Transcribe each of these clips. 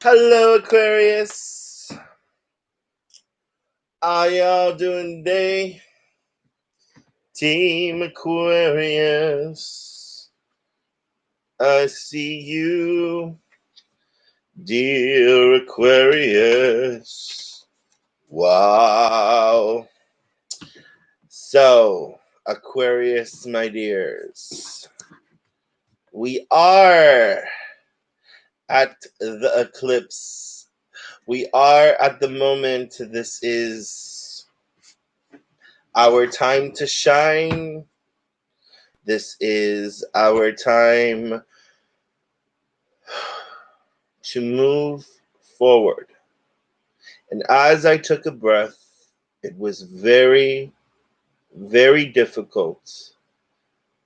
Hello, Aquarius. How y'all doing today? Team Aquarius. I see you, dear Aquarius. Wow. So, Aquarius, my dears, we are at the eclipse. We are at the moment. This is our time to shine. This is our time to move forward. And as I took a breath, it was very, very difficult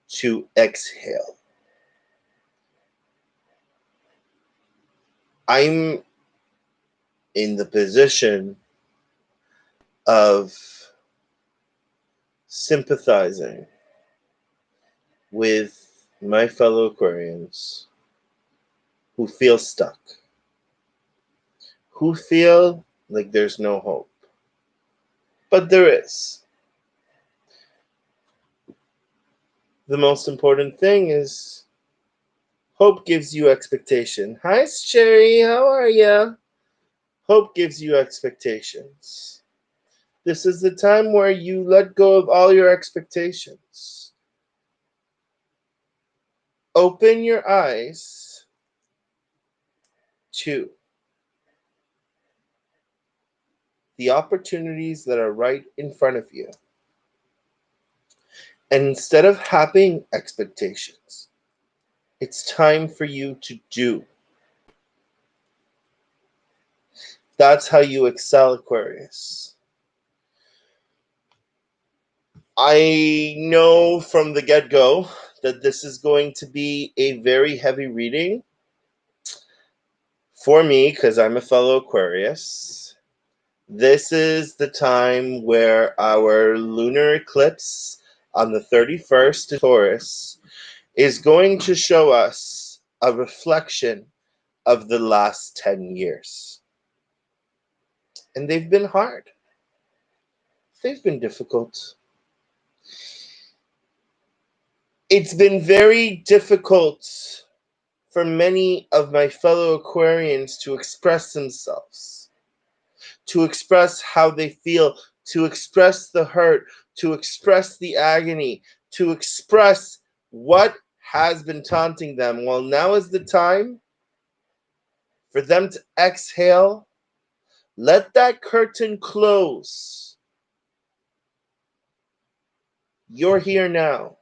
to exhale. I'm in the position of sympathizing with my fellow Aquarians who feel stuck, who feel like there's no hope. But there is. The most important thing is hope gives you expectation. Hi, Sherry. How are you? Hope gives you expectations. This is the time where you let go of all your expectations. Open your eyes to the opportunities that are right in front of you. And instead of having expectations, it's time for you to do. That's how you excel, Aquarius. I know from the get-go that this is going to be a very heavy reading for me because I'm a fellow Aquarius. This is the time where our lunar eclipse on the 31st in Taurus is going to show us a reflection of the last 10 years. And they've been hard. They've been difficult. It's been very difficult for many of my fellow Aquarians to express themselves, to express how they feel, to express the hurt, to express the agony, to express what has been taunting them. Well, now is the time for them to exhale. Let that curtain close. You're here now.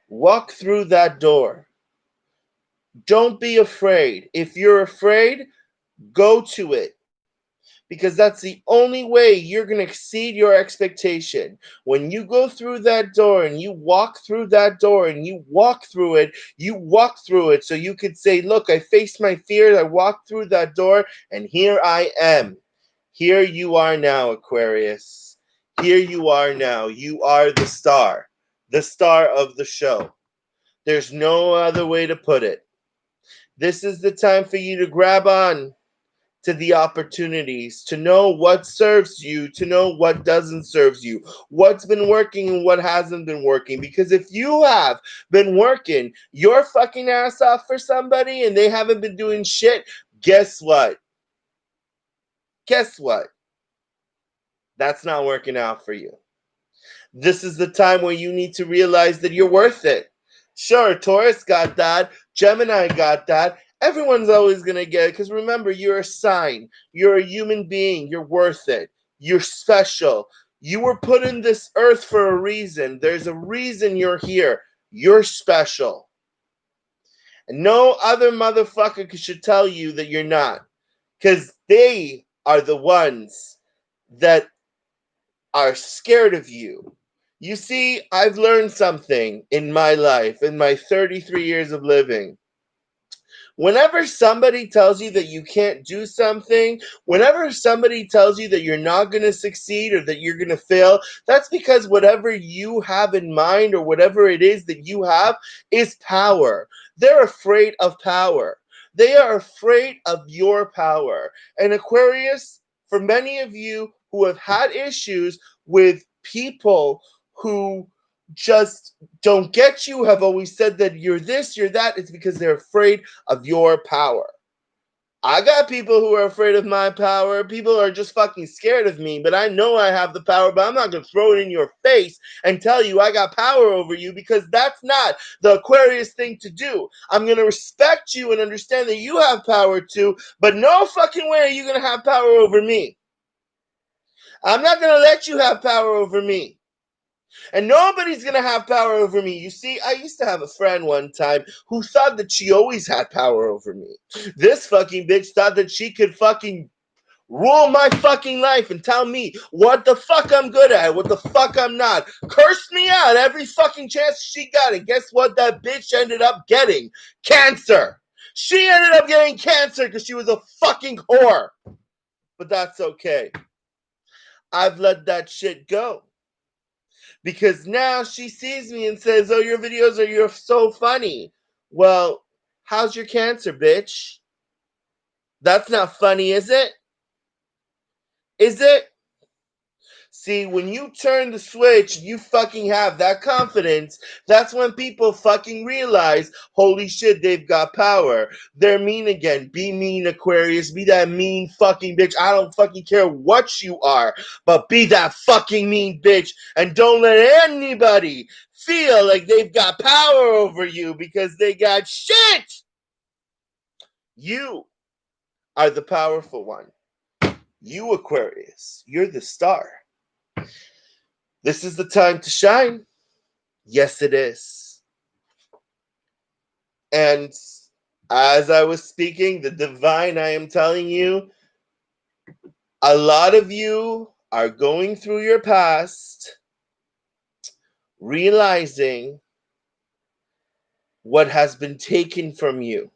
Walk through that door. Don't be afraid. If you're afraid, go to it. Because that's the only way you're going to exceed your expectation. When you go through that door and you walk through that door and you walk through it so you could say, look, I faced my fears, I walked through that door, and here I am. Here you are now, Aquarius. Here you are now. You are the star of the show. There's no other way to put it. This is the time for you to grab on to the opportunities, to know what serves you, to know what doesn't serve you, what's been working and what hasn't been working. Because if you have been working your fucking ass off for somebody and they haven't been doing shit, guess what? Guess what? That's not working out for you. This is the time where you need to realize that you're worth it. Sure, Taurus got that, Gemini got that. Everyone's always going to get it because remember, you're a sign. You're a human being. You're worth it. You're special. You were put in this earth for a reason. There's a reason you're here. You're special. And no other motherfucker should tell you that you're not because they are the ones that are scared of you. You see, I've learned something in my life, in my 33 years of living. Whenever somebody tells you that you can't do something, whenever somebody tells you that you're not going to succeed or that you're going to fail, that's because whatever you have in mind or whatever it is that you have is power. They're afraid of power. They are afraid of your power. And Aquarius, for many of you who have had issues with people who just don't get you, have always said that you're this, you're that, it's because they're afraid of your power. I got people who are afraid of my power. People are just fucking scared of me, but I know I have the power, but I'm not going to throw it in your face and tell you I got power over you, because that's not the Aquarius thing to do. I'm going to respect you and understand that you have power too, but no fucking way are you going to have power over me. I'm not going to let you have power over me. And nobody's going to have power over me. You see, I used to have a friend one time who thought that she always had power over me. This fucking bitch thought that she could fucking rule my fucking life and tell me what the fuck I'm good at, what the fuck I'm not. Cursed me out every fucking chance she got. And guess what that bitch ended up getting? Cancer. She ended up getting cancer because she was a fucking whore. But that's okay. I've let that shit go. Because now she sees me and says, oh, your videos you're so funny. Well, how's your cancer, bitch? That's not funny, is it? Is it? See, when you turn the switch, you fucking have that confidence. That's when people fucking realize, holy shit, they've got power. They're mean again. Be mean, Aquarius. Be that mean fucking bitch. I don't fucking care what you are, but be that fucking mean bitch. And don't let anybody feel like they've got power over you, because they got shit. You are the powerful one. You, Aquarius. You're the star. This is the time to shine. Yes, it is. And as I was speaking, the divine, I am telling you, a lot of you are going through your past, realizing what has been taken from you.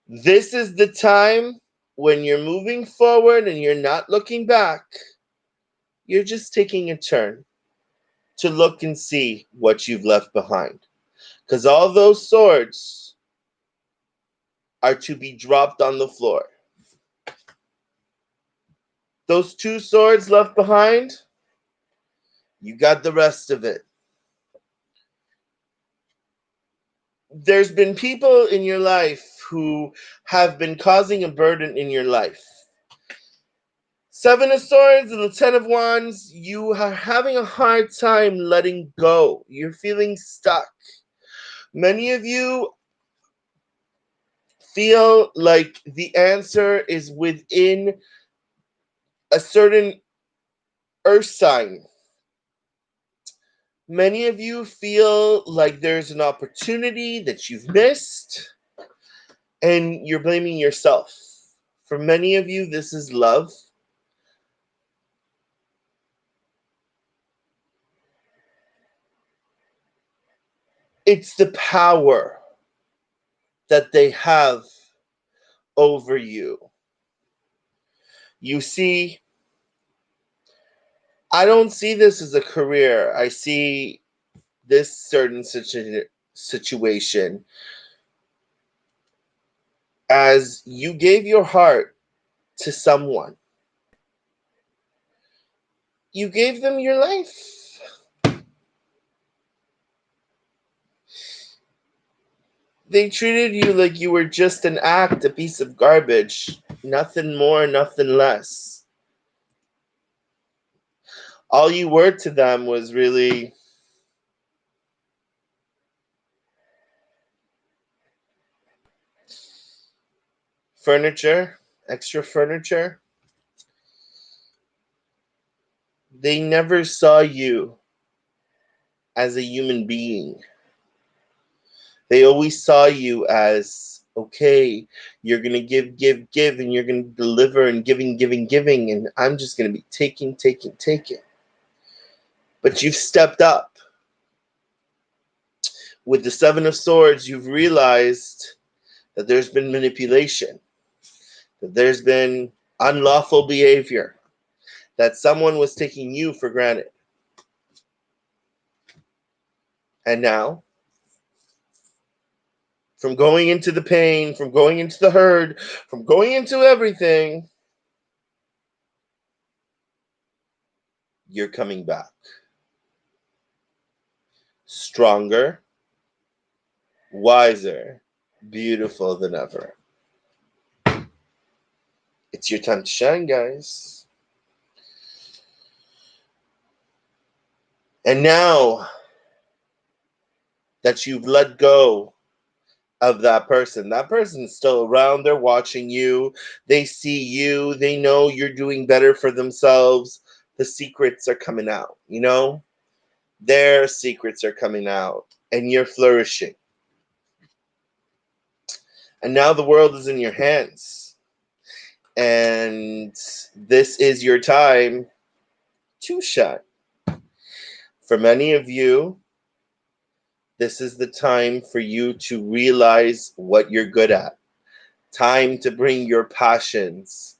This is the time when you're moving forward and you're not looking back. You're just taking a turn to look and see what you've left behind. Because all those swords are to be dropped on the floor. Those 2 swords left behind, you got the rest of it. There's been people in your life who have been causing a burden in your life. 7 of Swords and the 10 of Wands, you are having a hard time letting go. You're feeling stuck. Many of you feel like the answer is within a certain earth sign. Many of you feel like there's an opportunity that you've missed, and you're blaming yourself. For many of you, this is love. It's the power that they have over you. You see, I don't see this as a career. I see this certain situation as you gave your heart to someone. You gave them your life. They treated you like you were just an act, a piece of garbage. Nothing more, nothing less. All you were to them was really furniture, extra furniture. They never saw you as a human being. They always saw you as, okay, you're going to give, and you're going to deliver, and giving, and I'm just going to be taking. But you've stepped up. With the 7 of Swords, you've realized that there's been manipulation, that there's been unlawful behavior, that someone was taking you for granted. And now, from going into the pain, from going into the hurt, from going into everything, you're coming back stronger, wiser, beautiful than ever. It's your time to shine, guys. And now that you've let go of that person's still around, they're watching you, they see you, they know you're doing better for themselves. The secrets are coming out, their secrets are coming out, and you're flourishing. And now the world is in your hands. And this is your time to shine. For many of you, this is the time for you to realize what you're good at. Time to bring your passions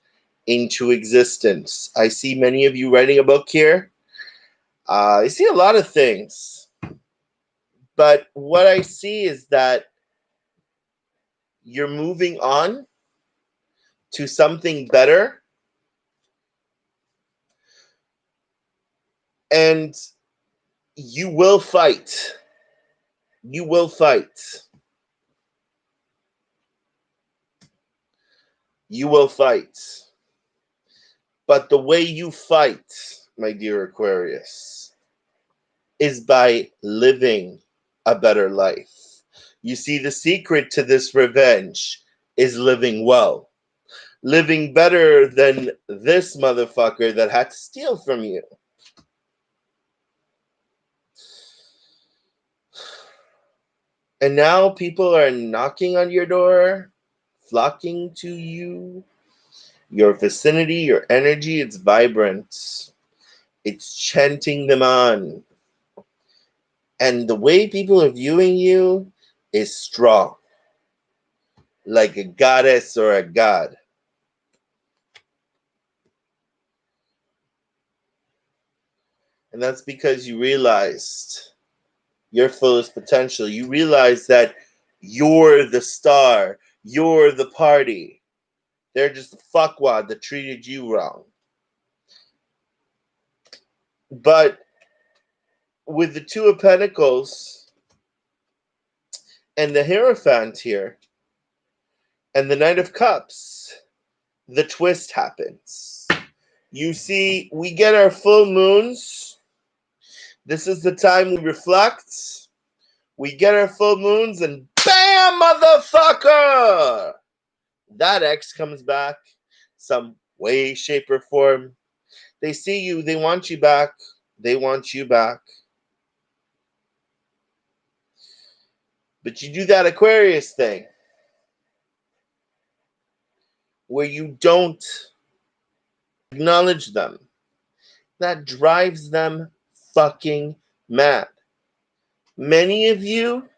into existence. I see many of you writing a book here. I see a lot of things. But what I see is that you're moving on to something better. And you will fight. You will fight. You will fight. But the way you fight, my dear Aquarius, is by living a better life. You see, the secret to this revenge is living well. Living better than this motherfucker that had to steal from you. And now people are knocking on your door, flocking to you. Your vicinity, your energy, it's vibrant. It's chanting them on. And the way people are viewing you is strong. Like a goddess or a god. And that's because you realized your fullest potential. You realize that you're the star. You're the party. They're just a fuckwad that treated you wrong. But with the Two of Pentacles and the Hierophant here and the Knight of Cups, the twist happens. You see, we get our full moons. This is the time we reflect. We get our full moons and bam, motherfucker! That ex comes back some way, shape, or form. They see you. They want you back. They want you back. But you do that Aquarius thing where you don't acknowledge them. That drives them fucking mad. Many of you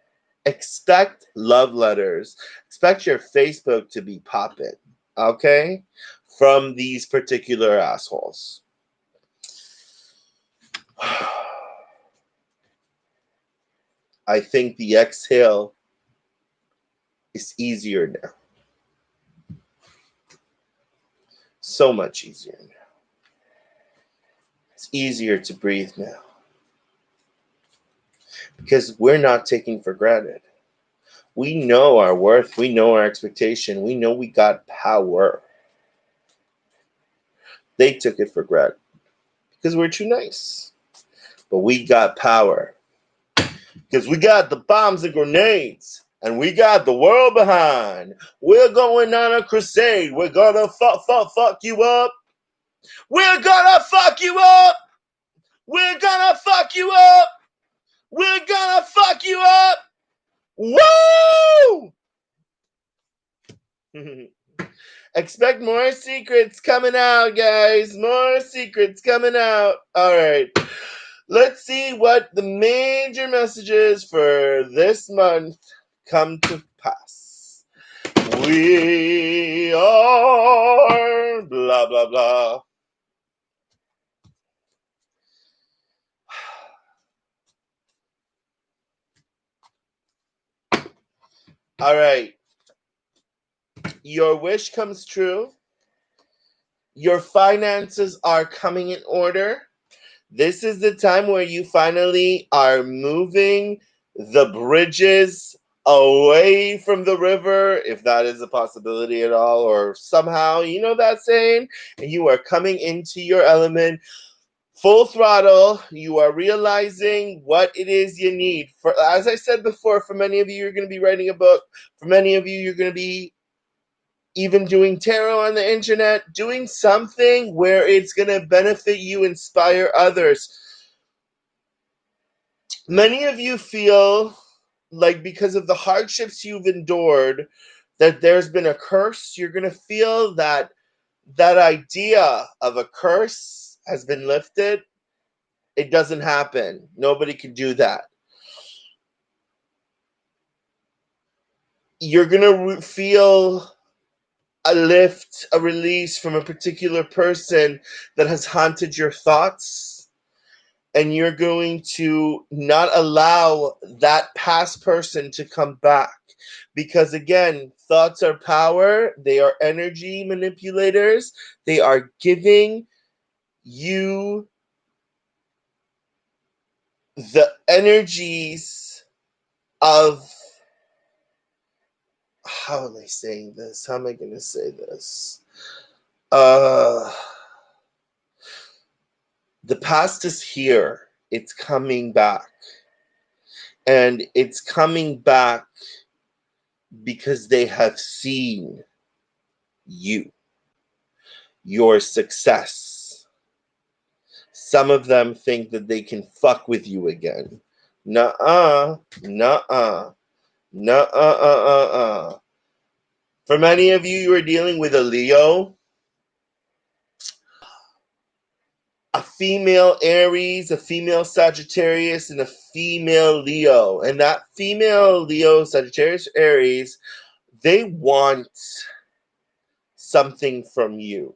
expect love letters. Expect your Facebook to be popping, okay? From these particular assholes. I think the exhale is easier now. So much easier now. It's easier to breathe now. Because we're not taking for granted. We know our worth. We know our expectation. We know we got power. They took it for granted because we're too nice. But we got power because we got the bombs and grenades and we got the world behind. We're going on a crusade. We're gonna fuck you up. We're gonna fuck you up. We're gonna fuck you up. We're gonna fuck you up. Woo! Expect more secrets coming out, guys. More secrets coming out. All right. Let's see what the major messages for this month come to pass. We are blah, blah, blah. All right. Your wish comes true. Your finances are coming in order. This is the time where you finally are moving the bridges away from the river, if that is a possibility at all, or somehow, you know that saying, and you are coming into your element full throttle. You are realizing what it is you need. For, as I said before, for many of you, you're going to be writing a book. For many of you, you're going to be even doing tarot on the internet, doing something where it's going to benefit you, inspire others. Many of you feel like because of the hardships you've endured, that there's been a curse. You're going to feel that that idea of a curse has been lifted. It doesn't happen. Nobody can do that. You're going to feel a lift, a release from a particular person that has haunted your thoughts, and you're going to not allow that past person to come back. Because again, thoughts are power, they are energy manipulators, they are giving you the energies of, how am I saying this? How am I going to say this? Uh, the past is here. It's coming back. And it's coming back because they have seen you, your success. Some of them think that they can fuck with you again. Nuh-uh, nuh-uh, nuh-uh. For many of you, you are dealing with a Leo, a female Aries, a female Sagittarius, and a female Leo. And that female Leo, Sagittarius, Aries, they want something from you.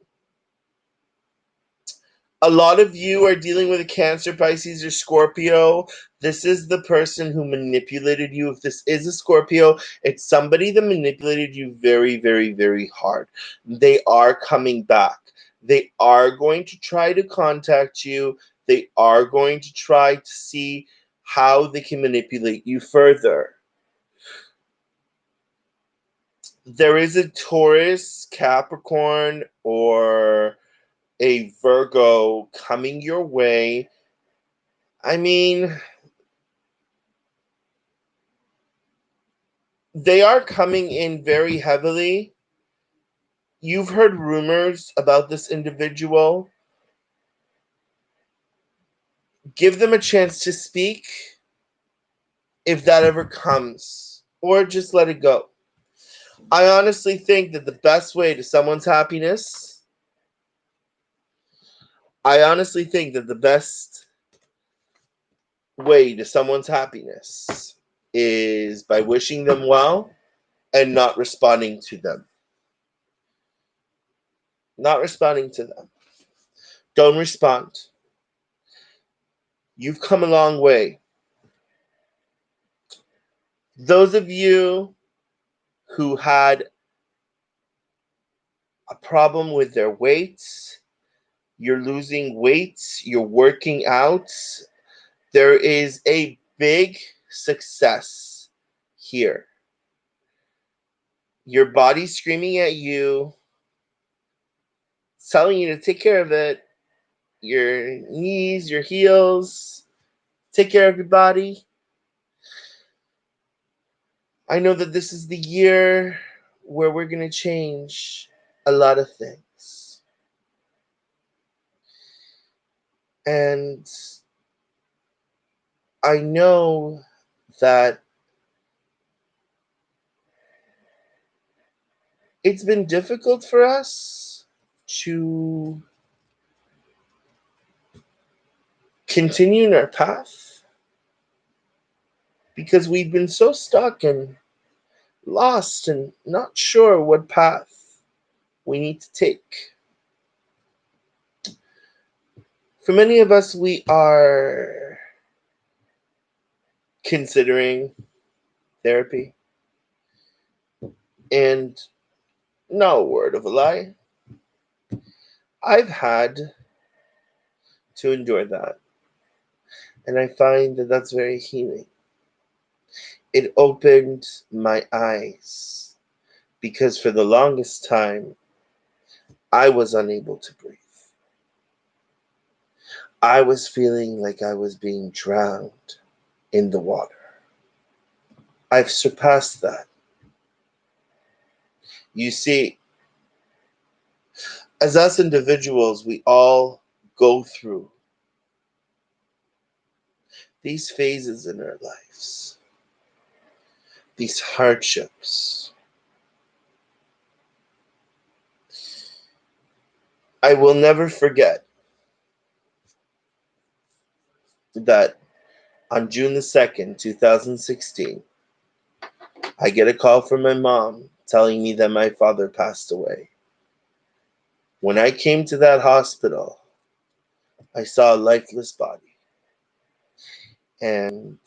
A lot of you are dealing with a Cancer, Pisces, or Scorpio. This is the person who manipulated you. If this is a Scorpio, it's somebody that manipulated you very, very, very hard. They are coming back. They are going to try to contact you. They are going to try to see how they can manipulate you further. There is a Taurus, Capricorn, or a Virgo coming your way. I mean, they are coming in very heavily. You've heard rumors about this individual. Give them a chance to speak if that ever comes, or just let it go. I honestly think that the best way to someone's happiness, I honestly think that the best way to someone's happiness is by wishing them well and not responding to them. Not responding to them. Don't respond. You've come a long way. Those of you who had a problem with their weight, you're losing weight, you're working out, there is a big success here. Your body's screaming at you, telling you to take care of it. Your knees, your heels, take care of your body. I know that this is the year where we're going to change a lot of things. And I know that it's been difficult for us to continue in our path because we've been so stuck and lost and not sure what path we need to take. For many of us, we are considering therapy. And no word of a lie, I've had to endure that. And I find that that's very healing. It opened my eyes because for the longest time, I was unable to breathe. I was feeling like I was being drowned in the water. I've surpassed that. You see, as us individuals, we all go through these phases in our lives, these hardships. I will never forget that on June the 2nd, 2016, I get a call from my mom telling me that my father passed away. When I came to that hospital, I saw a lifeless body. And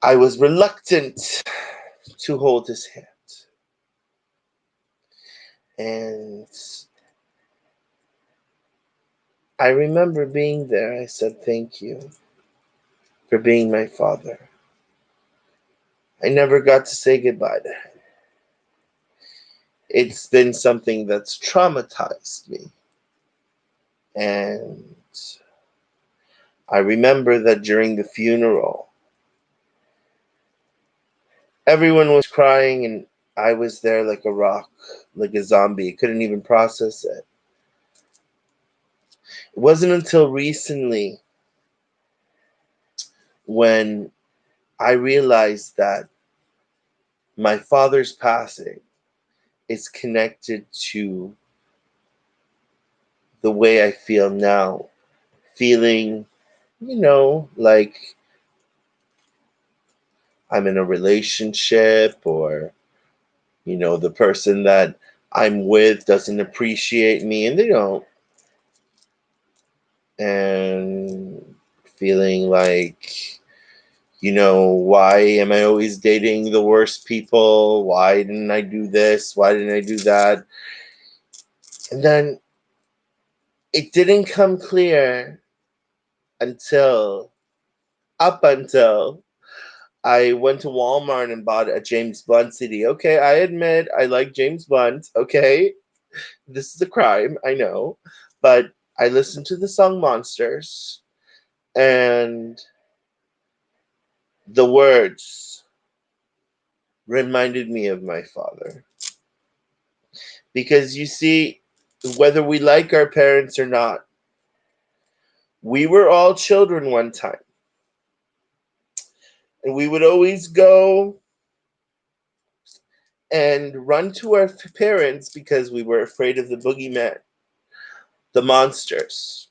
I was reluctant to hold his hand. And I remember being there. I said, "Thank you for being my father." I never got to say goodbye to him. It's been something that's traumatized me. And I remember that during the funeral, everyone was crying, and I was there like a rock, like a zombie. I couldn't even process it. It wasn't until recently when I realized that my father's passing is connected to the way I feel now. Feeling, like I'm in a relationship, or, the person that I'm with doesn't appreciate me, and they don't. And feeling like, why am I always dating the worst people? Why didn't I do this? Why didn't I do that? And then it didn't come clear until, up until I went to Walmart and bought a James Blunt CD. Okay, I admit I like James Blunt. Okay, this is a crime, I know. But I listened to the song Monsters, and the words reminded me of my father. Because you see, whether we like our parents or not, we were all children one time. And we would always go and run to our parents because we were afraid of the boogeyman, the monsters.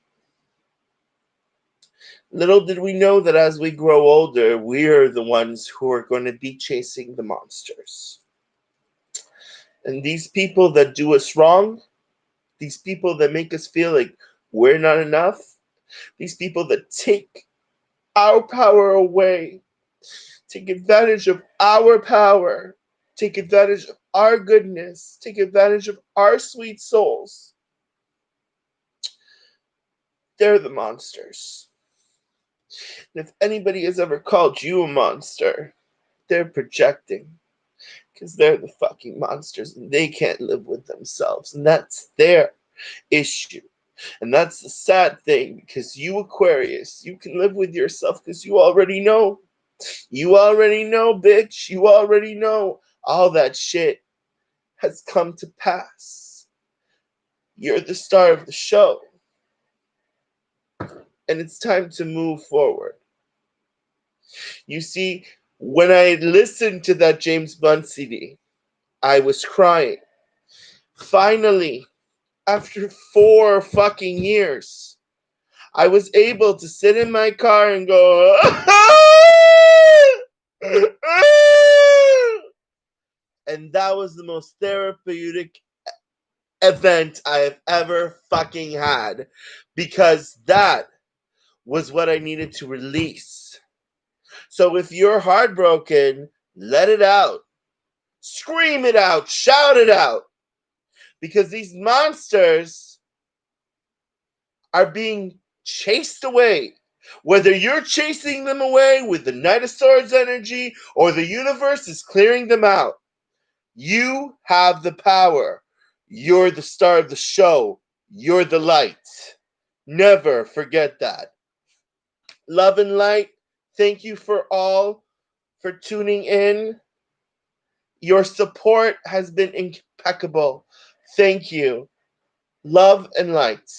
Little did we know that as we grow older, we're the ones who are going to be chasing the monsters. And these people that do us wrong, these people that make us feel like we're not enough, these people that take our power away, take advantage of our power, take advantage of our goodness, take advantage of our sweet souls, they're the monsters. And if anybody has ever called you a monster, they're projecting, because they're the fucking monsters and they can't live with themselves. And that's their issue. And that's the sad thing, because you, Aquarius, you can live with yourself because you already know. You already know, bitch. You already know all that shit has come to pass. You're the star of the show. And it's time to move forward. You see, when I listened to that James Blunt CD, I was crying. Finally, after 4 fucking years, I was able to sit in my car and go, and that was the most therapeutic event I have ever fucking had, because that was what I needed to release. So if you're heartbroken, let it out. Scream it out, shout it out, because these monsters are being chased away. Whether you're chasing them away with the Knight of Swords energy or the universe is clearing them out, you have the power. You're the star of the show. You're the light. Never forget that. Love and light, thank you for tuning in. Your support has been impeccable. Thank you. Love and light.